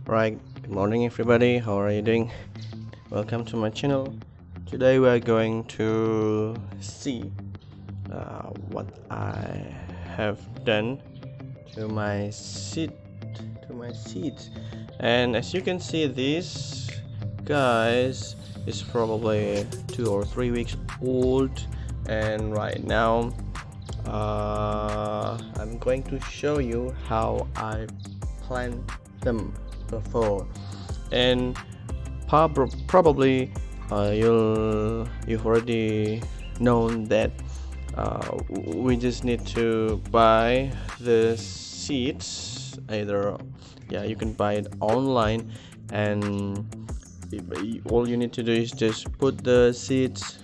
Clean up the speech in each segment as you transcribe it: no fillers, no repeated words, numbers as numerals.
Right, good morning everybody. How are you doing? Welcome to my channel. Today we are going to see what I have done to my seeds. And as you can see, this guys is probably 2 or 3 weeks old, and right now I'm going to show you how I plant them before. And probably you've already known that we just need to buy the seeds either. Yeah, you can buy it online, and all you need to do is just put the seeds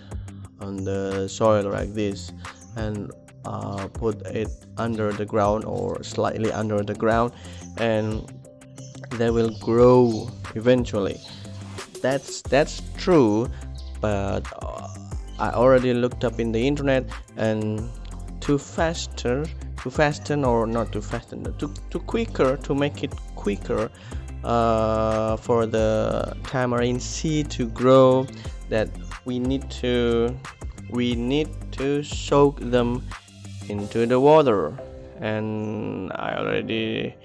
on the soil like this, and put it under the ground or slightly under the ground, and they will grow eventually. That's true, but I already looked up in the internet, and to fasten or not to fasten, to quicker, to make it quicker, for the tamarind seed to grow, that we need to soak them into the water. And I already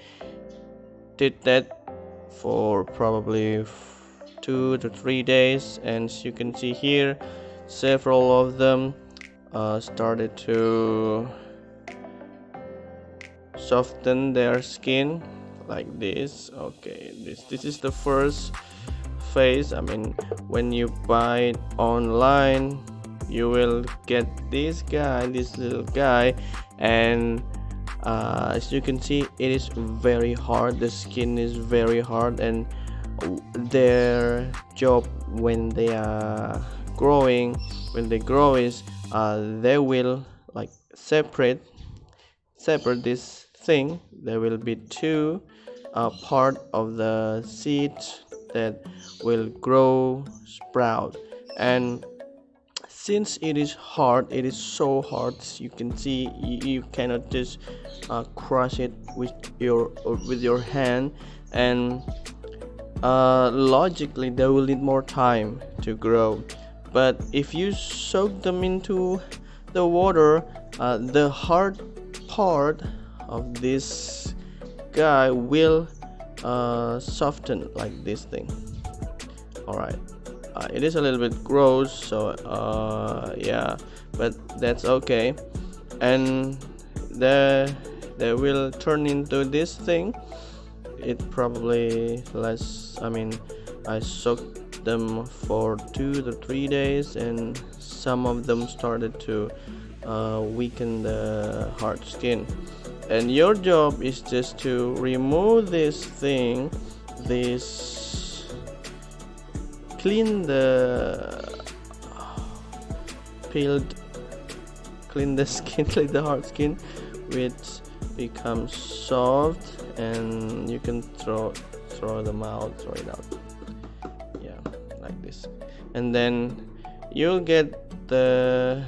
did that for probably 2 to 3 days, and as you can see here, several of them started to soften their skin like this. Okay, this is the first phase. I mean, when you buy it online, you will get this little guy, and as you can see, it is very hard. The skin is very hard, and their job when they are growing, when they grow, is they will like separate this thing. There will be two part of the seed that will grow, sprout. And since it is hard, it is so hard, you can see, you cannot just crush it with your hand. And logically they will need more time to grow, but if you soak them into the water, the hard part of this guy will soften like this thing. All right, it is a little bit gross, so yeah, but that's okay. And they will turn into this thing. It probably less, I mean, I soaked them for 2 to 3 days, and some of them started to weaken the hard skin. And your job is just to remove this thing, this, clean the peeled clean the skin, clean the hard skin, which becomes soft, and you can throw them out, throw it out, yeah, like this. And then you'll get the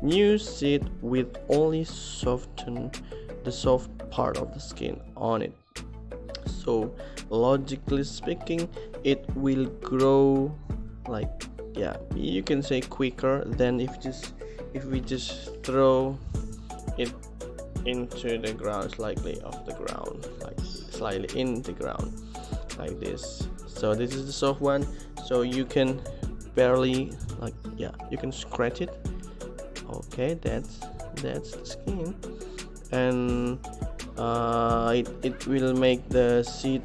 new seed with only the soft part of the skin on it. So logically speaking, it will grow like, yeah, you can say quicker than if we just throw it into the ground, slightly off the ground, like slightly in the ground like this. So this is the soft one, so you can barely, like, yeah, you can scratch it. Okay, that's the skin. And it will make the seed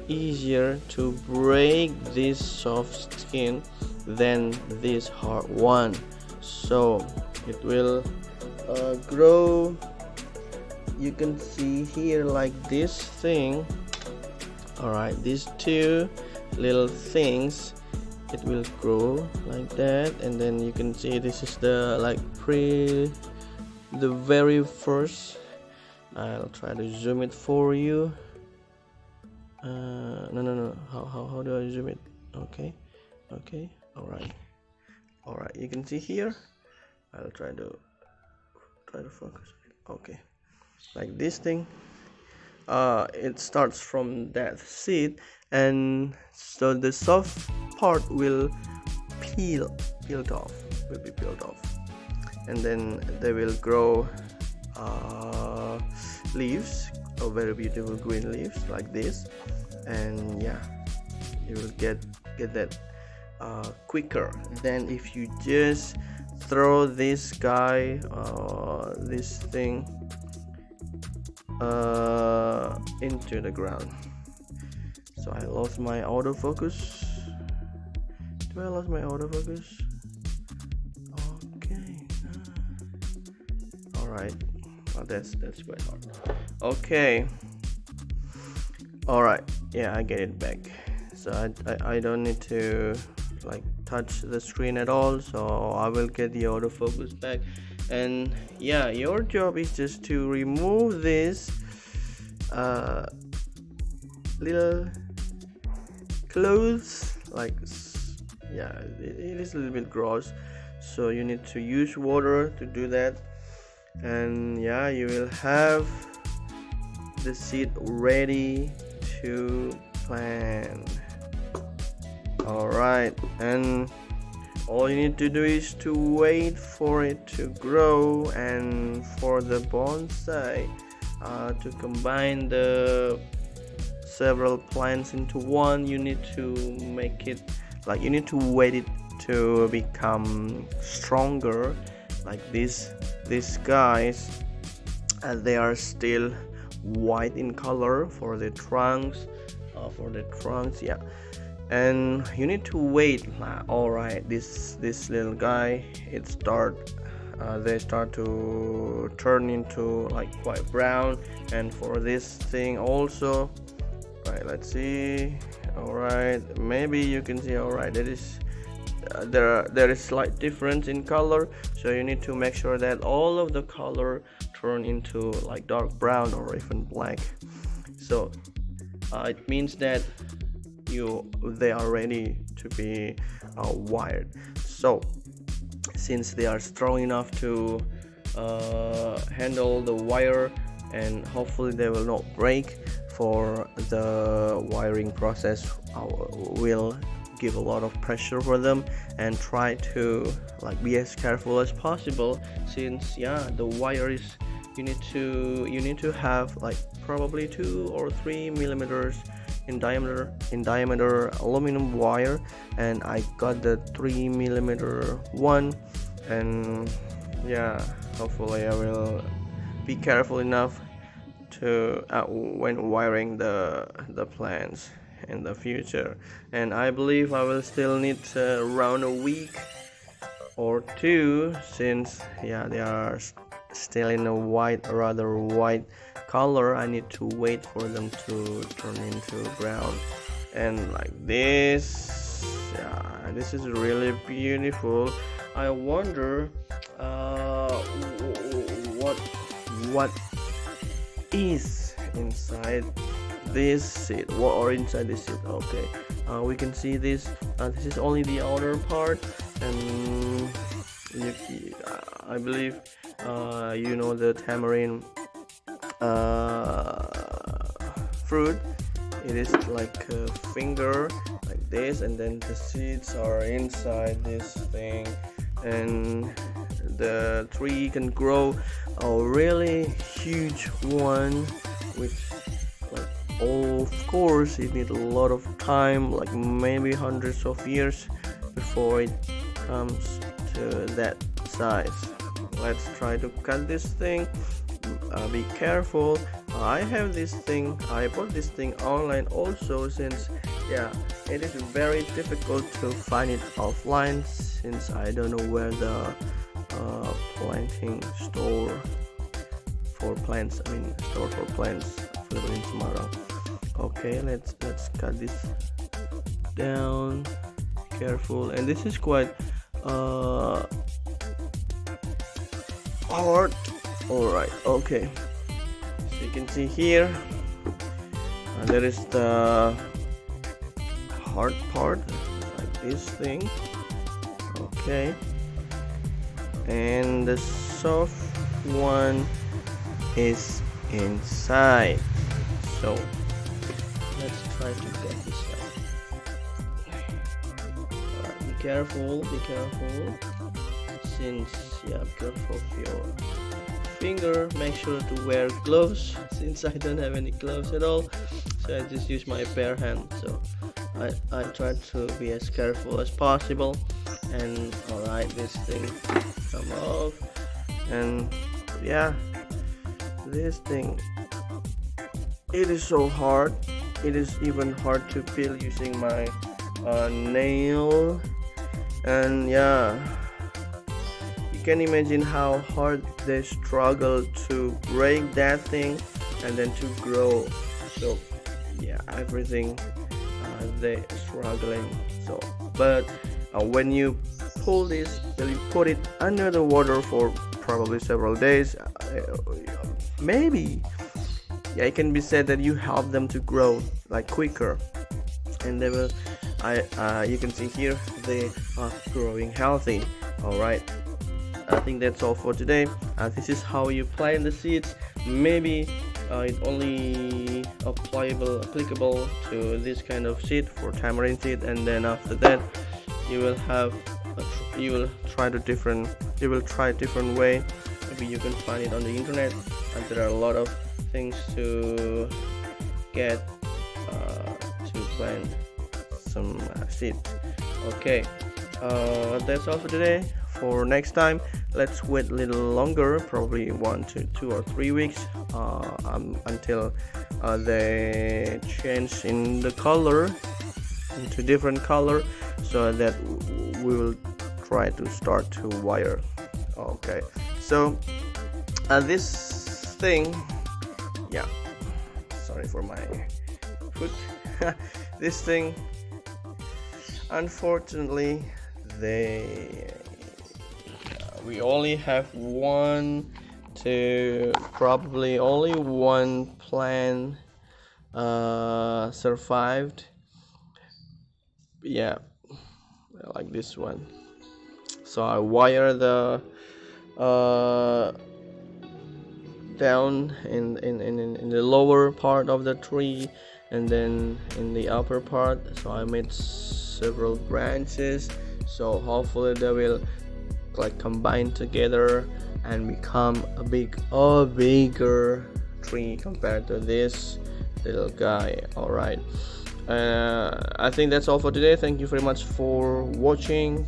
easier to break this soft skin than this hard one. So it will grow, you can see here, like this thing. All right, these two little things, it will grow like that. And then you can see this is the the very first. I'll try to zoom it for you. No, how do I zoom it? Okay, all right, you can see here. I'll try to focus it. Okay, like this thing. it starts from that seed, and so the soft part will peeled off will be peeled off, and then they will grow leaves, or very beautiful green leaves like this. And yeah, you will get that quicker than if you just throw this guy, this thing into the ground. So I lost my autofocus. Do I lost my autofocus? Okay. All right. Oh, that's quite hard. Okay. All right. Yeah, I get it back. So I don't need to like touch the screen at all. So I will get the autofocus back. And yeah, your job is just to remove this little clothes, like, yeah, it is a little bit gross, so you need to use water to do that. And yeah, you will have the seed ready to plant. All right, and all you need to do is to wait for it to grow. And for the bonsai, to combine the several plants into one, you need to make it, like, you need to wait it to become stronger, like these guys. They are still white in color for the trunks, yeah. And you need to wait. All right, this little guy, they start to turn into like quite brown. And for this thing also, right, let's see. All right, maybe you can see. All right, there is slight difference in color, so you need to make sure that all of the color turn into like dark brown or even black. So it means that they are ready to be wired. So since they are strong enough to handle the wire, and hopefully they will not break, for the wiring process, will give a lot of pressure for them, and try to like be as careful as possible, since yeah, the wire is, you need to have like probably 2 or 3 millimeters in diameter aluminum wire, and I got the 3 millimeter one. And yeah, hopefully I will be careful enough to when wiring the plants in the future. And I believe I will still need around a week or 2, since yeah, they are still in a rather white color. I need to wait for them to turn into brown. And like this, yeah, this is really beautiful. I wonder what is inside this seed, or inside this seed. Okay, we can see this. This is only the outer part, and I believe you know the tamarind fruit. It is like a finger like this, and then the seeds are inside this thing. And the tree can grow a really huge one, which, like, of course it needs a lot of time, like maybe hundreds of years before it comes to that size. Let's try to cut this thing. Be careful. I have this thing, I bought this thing online also, since yeah, it is very difficult to find it offline, since I don't know where the planting store for plants available in Semarang. Okay, let's cut this down, careful. And this is quite hard. All right, okay, so you can see here there is the hard part, like this thing. Okay, and the soft one is inside. So let's try to get this out. Alright, be careful, since be careful of your finger. Make sure to wear gloves, since I don't have any gloves at all, so I just use my bare hand. So I try to be as careful as possible. And alright, this thing come off, and yeah, this thing, it is so hard. It is even hard to peel using my nail. And yeah, you can imagine how hard they struggle to break that thing and then to grow. So yeah, everything they struggling. So but when you pull this, you put it under the water for probably several days, maybe, yeah, it can be said that you help them to grow like quicker, and they will, you can see here they are growing healthy. All right, I think that's all for today. This is how you plant the seeds. Maybe it only applicable to this kind of seed, for tamarind seed, and then after that you will have you will try different way. Maybe you can find it on the internet, and there are a lot of things to get to plant some seeds. Okay, that's all for today. For next time, let's wait a little longer, probably 1 to 2 or 3 weeks, until they change in the color into different color, so that we will try to start to wire. Okay, so this thing, yeah, sorry for my foot. This thing, unfortunately, we only have probably only one plant survived. Yeah, like this one. So I wire the down in the lower part of the tree, and then in the upper part. So I made several branches, so hopefully they will like combine together and become a bigger tree compared to this little guy. All right, I think that's all for today. Thank you very much for watching.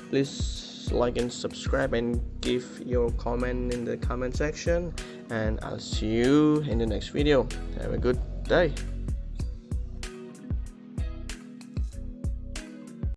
Please like and subscribe and give your comment in the comment section, and I'll see you in the next video. Have a good day.